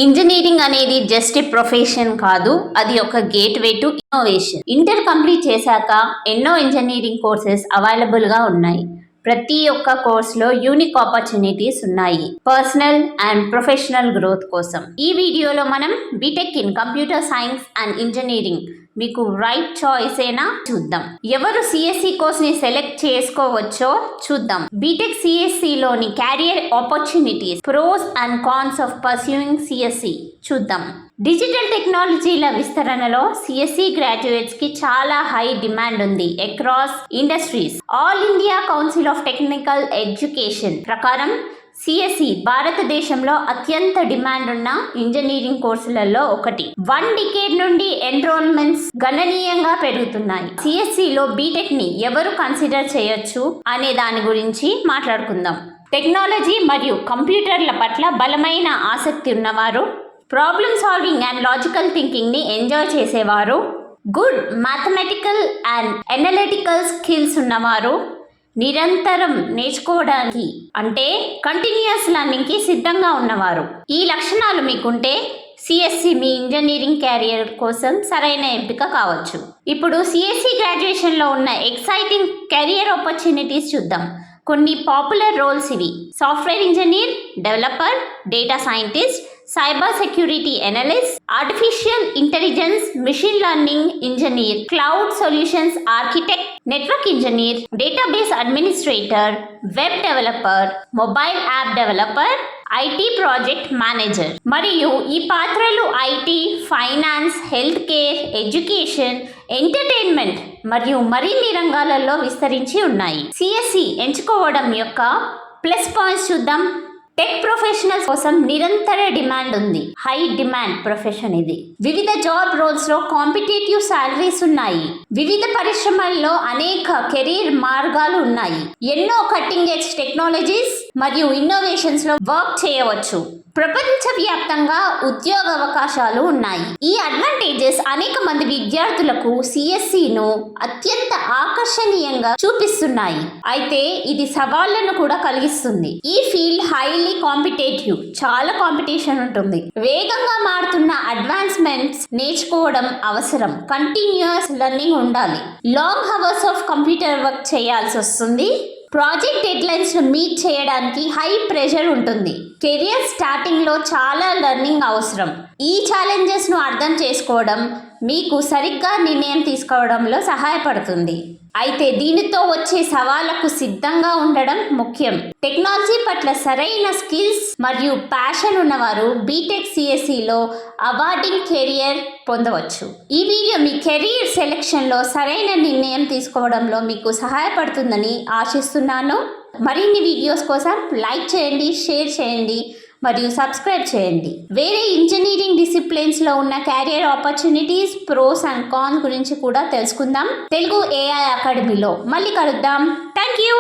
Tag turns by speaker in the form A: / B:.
A: Engineering అనేది just profession కాదు, అది ఒక gateway to innovation. Inter complete చేశాక ఎన్నో ఇంజనీరింగ్ కోర్సెస్ అవైలబుల్ గా ఉన్నాయి. ప్రతి ఒక్క కోర్సులో యూనిక్ ఆపర్చునిటీస్ ఉన్నాయి పర్సనల్ అండ్ ప్రొఫెషనల్ గ్రోత్ కోసం. ఈ వీడియోలో మనం BTech in computer science and engineering మీకు రైట్ చాయిస్ ఏనా చూద్దాం. ఎవరు సిఎస్సి కోర్స్ ని సెలెక్ట్ చేసుకోవచ్చో చూద్దాం. బీటెక్ సిఎస్సి లోని career opportunities, pros and cons of pursuing CSC చూద్దాం. డిజిటల్ టెక్నాలజీల విస్తరణలో సిఎస్సి గ్రాడ్యుయేట్స్ కి చాలా హై డిమాండ్ ఉంది across industries. All India council of technical education ప్రకారం సిఎస్సి భారతదేశంలో అత్యంత డిమాండ్ ఉన్న ఇంజనీరింగ్ కోర్సులలో ఒకటి. 1 డికేడ్ నుండి ఎన్రోల్మెంట్స్ గణనీయంగా పెరుగుతున్నాయి. సిఎస్సిలో బీటెక్ ని ఎవరు కన్సిడర్ చేయొచ్చు అనే దాని గురించి మాట్లాడుకుందాం. టెక్నాలజీ మరియు కంప్యూటర్ల పట్ల బలమైన ఆసక్తి ఉన్నవారు, problem solving and logical thinking ని ఎంజాయ్ చేసేవారు, good mathematical and analytical skills ఉన్నవారు, నిరంతరం నేర్చుకోవడానికి అంటే కంటిన్యూస్ లెర్నింగ్ కి సిద్ధంగా ఉన్నవారు. ఈ లక్షణాలు మీకుంటే సిఎస్సి మీ ఇంజనీరింగ్ క్యారియర్ కోసం సరైన ఎంపిక కావచ్చు. ఇప్పుడు సిఎస్సి గ్రాడ్యుయేషన్ లో ఉన్న ఎక్సైటింగ్ కెరియర్ ఆపర్చునిటీస్ చూద్దాం. కొన్ని పాపులర్ రోల్స్ ఇవి: software engineer, developer, data scientist, cyber security analyst, artificial intelligence machine learning engineer, cloud solutions architect, network engineer, database administrator, web developer, mobile app developer, IT project manager. మరియు ఈ పాత్రలు IT, finance, health care, education, entertainment మరియు మరిన్ని రంగాలలో విస్తరించి ఉన్నాయి. CSC ఎంచుకోవడం యొక్క ప్లస్ పాయింట్స్ చూద్దాం. టెక్ ప్రొఫెషనల్స్ కోసం నిరంతర డిమాండ్ ఉంది. హై డిమాండ్ ప్రొఫెషన్ ఇది. వివిధ జాబ్ రోల్స్ లో కాంపిటేటివ్ సాలరీస్ ఉన్నాయి. వివిధ పరిశ్రమల్లో అనేక కెరీర్ మార్గాలు ఉన్నాయి. ఎన్నో కట్టింగ్ ఎడ్జ్ టెక్నాలజీస్ మరియు ఇన్నోవేషన్స్ లో వర్క్ చేయవచ్చు. ప్రపంచవ్యాప్తంగా ఉద్యోగ అవకాశాలు ఉన్నాయి. ఈ అడ్వాంటేజెస్ అనేక మంది విద్యార్థులకు సిఎస్సిను అత్యంత ఆకర్షణీయంగా చూపిస్తున్నాయి. అయితే ఇది సవాళ్లను కూడా కలిగిస్తుంది. ఈ ఫీల్డ్ హైలీ కాంపిటేటివ్, చాలా కాంపిటీషన్ ఉంటుంది. వేగంగా మారుతున్న అడ్వాన్స్మెంట్స్ నేర్చుకోవడం అవసరం. కంటిన్యూస్ లెర్నింగ్ ఉండాలి. Long hours of computer work చేయాల్సి వస్తుంది. ప్రాజెక్ట్ డెడ్లైన్స్ ను మీట్ చేయడానికి హై ప్రెషర్ ఉంటుంది. కెరియర్ స్టార్టింగ్ లో చాలా లెర్నింగ్ అవసరం. ఈ ఛాలెంజెస్ ను అర్థం చేసుకోవడం మీకు సరిగ్గా నిర్ణయం తీసుకోవడంలో సహాయపడుతుంది. అయితే దీనితో వచ్చే సవాళ్లకు సిద్ధంగా ఉండడం ముఖ్యం. టెక్నాలజీ పట్ల సరైన స్కిల్స్ మరియు ప్యాషన్ ఉన్నవారు బీటెక్ సిఎస్సిలో అవార్డింగ్ కెరియర్ పొందవచ్చు. ఈ వీడియో మీ కెరీర్ సెలెక్షన్ లో సరైన నిర్ణయం తీసుకోవడంలో మీకు సహాయపడుతుందని ఆశిస్తున్నాను. మరిన్ని వీడియోస్ కోసం లైక్ చేయండి, షేర్ చేయండి మరియు సబ్స్క్రైబ్ చేయండి. వేరే ఇంజనీరింగ్ డిసిప్లిన్స్ లో ఉన్న career opportunities, pros and cons గురించి కూడా తెలుసుకుందాం తెలుగు ఏఐ అకాడమీలో. మళ్ళీ కలుద్దాం. Thank you.